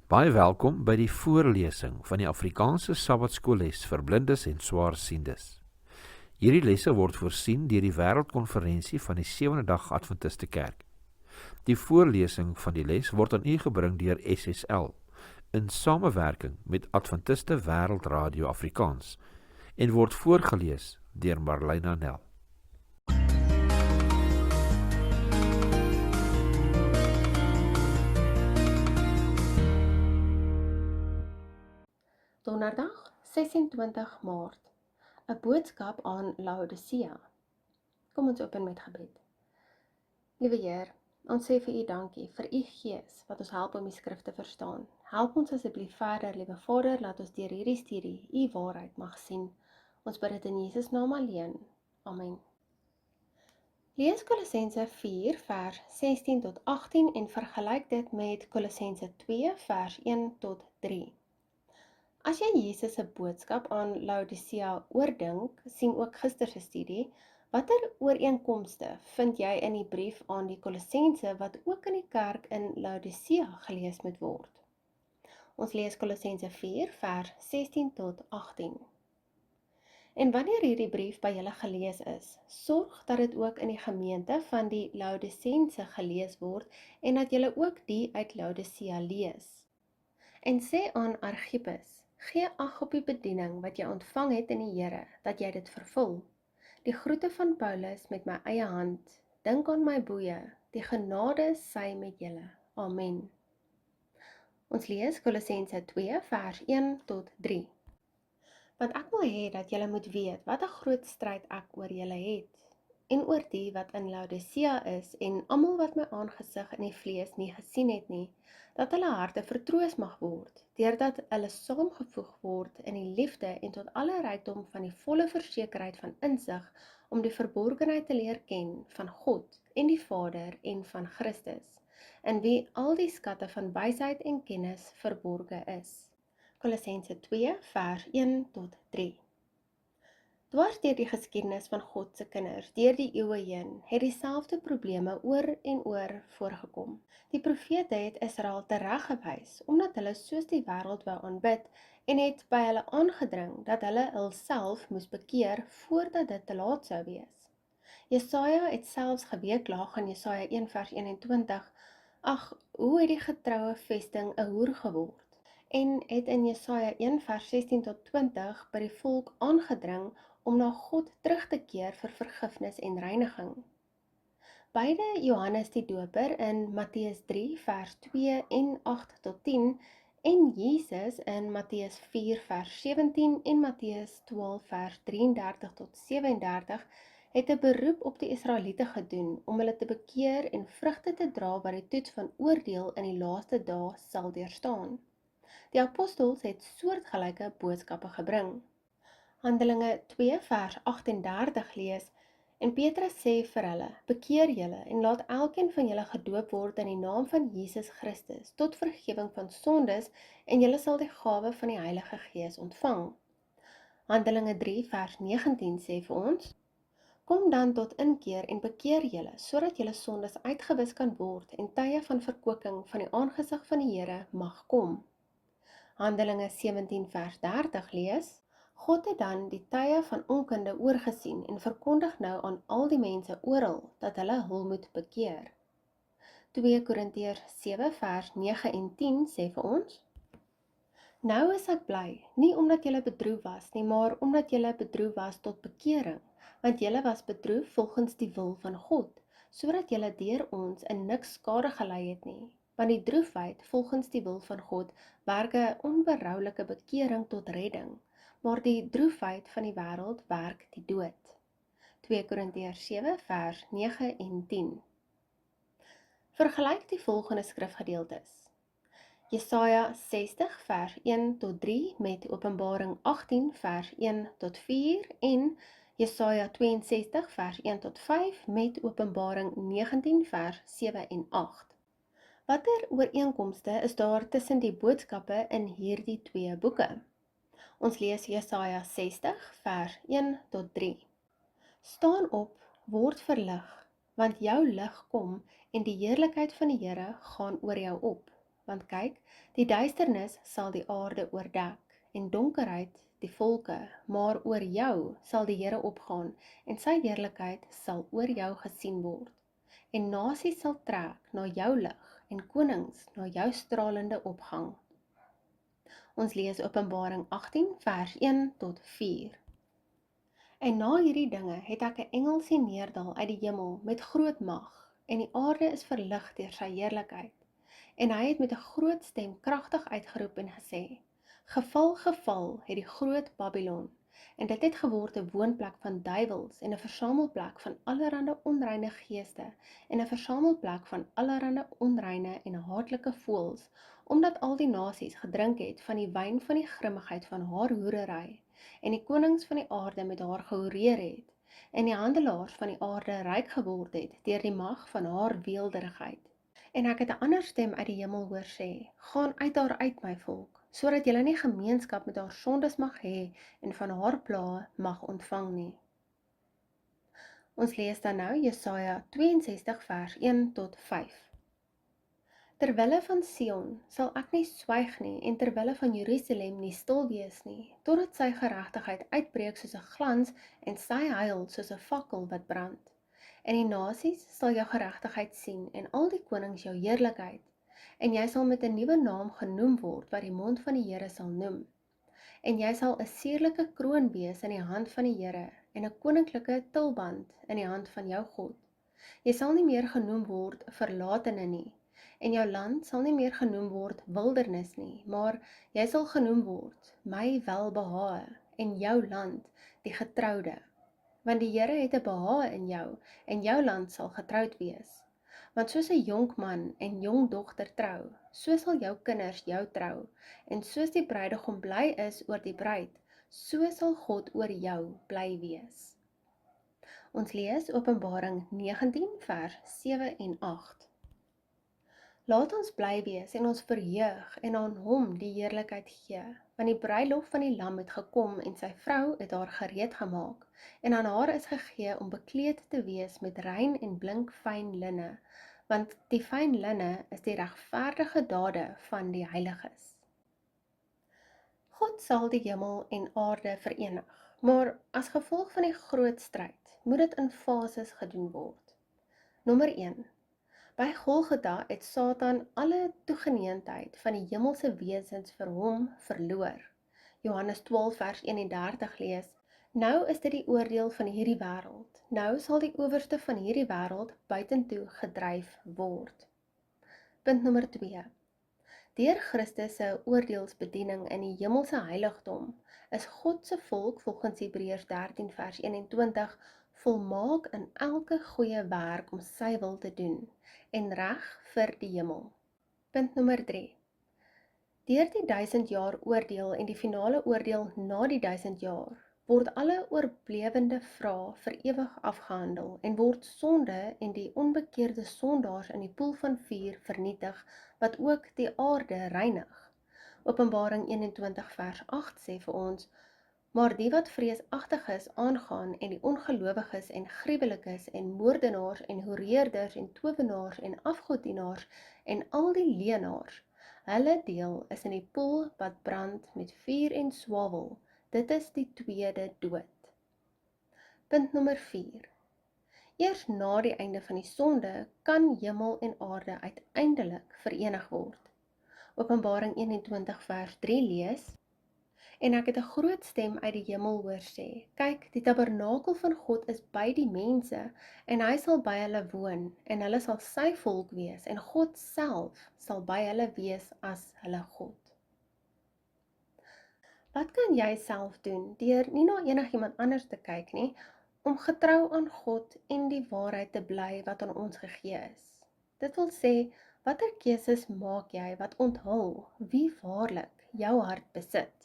Baie welkom by die voorlesing van die Afrikaanse Sabbatskoolles vir blindes en swaarsiendes. Hierdie lesse word voorsien deur die Wêreldkonferensie van die Sewende Dag Adventiste Kerk. Die voorlesing van die les word aan u gebring deur SSL in samewerking met Adventiste Wêreldradio Afrikaans en word voorgeles deur Marlena Nel. Donderdag 26 Maart, 'n boodskap aan Laodicea. Kom ons open met gebed. Liewe Heer, ons sê vir U dankie vir U Gees wat ons help om die skrif te verstaan. Help ons asseblief verder, liewe Vader, laat ons deur hierdie studie U waarheid mag sien. Ons bid dit in Jesus naam alleen. Amen. Lees Kolossense 4 vers 16 tot 18 en vergelyk dit met Kolossense 2 vers 1 tot 3. As jy Jesus se boodskap aan Laodicea oordink, sien ook gister se studie, watter ooreenkomste vind jy in die brief aan die Kolossense wat ook in die kerk in Laodicea gelees moet word? Ons lees Kolossense 4 vers 16 tot 18. En wanneer hierdie brief by julle gelees is, sorg dat dit ook in die gemeente van die Laodicense gelees word en dat julle ook die uit Laodicea lees. En sê aan Archippus, gee ag op die bediening wat jy ontvang het in die Here, dat jy dit vervul. Die groete van Paulus met my eie hand, dink aan my boeie, die genade sy met julle. Amen. Ons lees Kolossense 2 vers 1 tot 3. Want ek wil hê dat julle moet weet wat 'n groot stryd ek oor julle het, en oor die wat in Laodicea is, en almal wat my aangesig in die vlees nie gesien het nie, dat hulle harte vertroos mag word, deurdat hulle saamgevoeg word in die liefde en tot alle rykdom van die volle versekerheid van insig, om die verborgenheid te leer ken van God en die Vader en van Christus, in wie al die skatte van wysheid en kennis verborge is. Kolossense 2 vers 1 tot 3. Dwars deur die geskiedenis van God se kinders, deur die eeue heen, het dieselfde probleme oor en oor voorgekom. Die profete het Israel tereggewys, omdat hulle soos die wêreld wou aanbid, en het by hulle aangedring dat hulle hulself moes bekeer voordat dit te laat sou wees. Jesaja het selfs geweeklaag in Jesaja 1 vers 21, ag, hoe het die getroue vesting 'n hoer geword? En het in Jesaja 1 vers 16 tot 20 by die volk aangedring om na God terug te keer vir vergifnis en reiniging. Beide Johannes die Doper in Matteus 3 vers 2 en 8 tot 10 en Jesus in Matteus 4 vers 17 en Matteus 12 vers 33 tot 37 het 'n beroep op die Israeliete gedoen om hulle te bekeer en vrugte te dra wat die toets van oordeel in die laaste dae sal deurstaan. Die apostels het soortgelyke boodskappe gebring. Handelinge 2 vers 38 lees, en Petrus sê vir hulle, bekeer julle en laat elkeen van julle gedoop word in die naam van Jesus Christus, tot vergifnis van sondes, en julle sal die gawe van die Heilige Gees ontvang. Handelinge 3 vers 19 sê vir ons, kom dan tot inkeer en bekeer julle, sodat julle sondes uitgewis kan word en tye van verkwikking van die aangesig van die Here mag kom. Handelinge 17 vers 30 lees, God het dan die tye van onkunde oorgesien en verkondig nou aan al die mense oral dat hulle hul moet bekeer. 2 Korintiërs 7 vers 9 en 10 sê vir ons, nou is ek bly, nie omdat julle bedroef was nie, maar omdat julle bedroef was tot bekering, want julle was bedroef volgens die wil van God, sodat julle deur ons in niks skade gelei het nie. Want die droefheid volgens die wil van God werk 'n onberoulike bekering tot redding, maar die droefheid van die wêreld werk die dood. 2 Korintiërs 7 vers 9 en 10. Vergelyk die volgende skrifgedeeltes. Jesaja 60 vers 1 tot 3 met Openbaring 18 vers 1 tot 4 en Jesaja 62 vers 1 tot 5 met Openbaring 19 vers 7 en 8. Watter ooreenkomste is daar tussen die boodskappe in hierdie twee boeke? Ons lees Jesaja 60 vers 1 tot 3. Staan op, word verlig, want jou lig kom en die heerlikheid van die Here gaan oor jou op. Want kyk, die duisternis sal die aarde oordek, en donkerheid die volke, maar oor jou sal die Here opgaan, en sy heerlikheid sal oor jou gesien word. En nasies sal trek na jou lig, en konings na jou stralende opgang. Ons lees Openbaring 18 vers 1 tot 4. En na hierdie dinge het ek 'n engel sien neerdal uit die hemel met groot mag, en die aarde is verlig deur sy heerlikheid. En hy het met 'n groot stem kragtig uitgeroep en gesê: Geval, geval het die groot Babylon, en dit het geword 'n woonplek van duiwels en 'n versamelplek van allerlei onreine geeste en 'n versamelplek van allerlei onreine en haatlike voëls, omdat al die nasies gedrink het van die wyn van die grimmigheid van haar hoerery, en die konings van die aarde met haar gehoreer het, en die handelaars van die aarde ryk geword het deur die mag van haar weelderigheid. En ek het 'n ander stem uit die hemel hoor sê: Gaan uit daar uit, my volk, sodat julle nie gemeenskap met haar sondes mag hê en van haar plaae mag ontvang nie. Ons lees dan nou Jesaja 62 vers 1 tot 5. Terwille van Sion sal ek nie swyg nie, en terwille van Jerusalem nie stil wees nie, totdat sy geregtigheid uitbreek soos 'n glans en sy huil soos 'n fakkel wat brand. En die nasies sal jou geregtigheid sien, en al die konings jou heerlikheid, en jy sal met 'n nuwe naam genoem word, wat die mond van die Here sal noem. En jy sal 'n suurlike kroon wees in die hand van die Here, en 'n koninklike tulband in die hand van jou God. Jy sal nie meer genoem word verlatene nie, en jou land sal nie meer genoem word wildernis nie, maar jy sal genoem word my welbehae, en jou land die getroude. Want die Here het 'n behae in jou, en jou land sal getroud wees. Want soos 'n jonk man en jong dogter trou, so sal jou kinders jou trou, en soos die bruidegom bly is oor die bruid, so sal God oor jou bly wees. Ons lees Openbaring 19 vers 7 en 8. Laat ons bly wees en ons verheug en aan hom die heerlikheid gee, want die bruilof van die lam het gekom en sy vrou het haar gereed gemaak, en aan haar is gegee om bekleed te wees met rein en blink fyn linne, want die fyn linne is die regverdige dade van die heiliges. God sal die hemel en aarde verenig, maar as gevolg van die groot stryd moet dit in fases gedoen word. Nommer 1. By Golgotha het Satan alle toegeneentheid van die hemelse wesens vir hom verloor. Johannes 12 vers 31 lees: Nou is dit die oordeel van hierdie wêreld. Nou sal die owerste van hierdie wêreld buitentoe gedryf word. Punt nommer 2. Deur Christus se oordeelsbediening in die hemelse heiligdom is God se volk volgens Hebreërs 13 vers 21 volmaak in elke goeie werk om sy wil te doen en reg vir die hemel. Punt nommer 3. Deur die 1000 jaar oordeel en die finale oordeel na die 1000 jaar word alle oorblewende vrae vir ewig afgehandel en word sonde en die onbekeerde sondaars in die poel van vuur vernietig, wat ook die aarde reinig. Openbaring 21 vers 8 sê vir ons: Maar die wat vreesagtig is aangaan en die ongelowiges en gruwelikes en moordenaars en hoereerders en towenaars en afgodienaars en al die leenaars, hulle deel is in die poel wat brand met vuur en swavel. Dit is die tweede dood. Punt nommer 4. Eers na die einde van die sonde kan hemel en aarde uiteindelik verenig word. Openbaring 21 vers 3 lees: En ek het 'n groot stem uit die hemel hoor sê: Kyk, die tabernakel van God is by die mense, en hy sal by hulle woon, en hulle sal sy volk wees, en God self sal by hulle wees as hulle God. Wat kan jy self doen deur nie na enigiemand anders te kyk nie, om getrou aan God en die waarheid te bly wat aan ons gegee is? Dit wil sê, watter keuses maak jy wat onthul wie waarlik jou hart besit?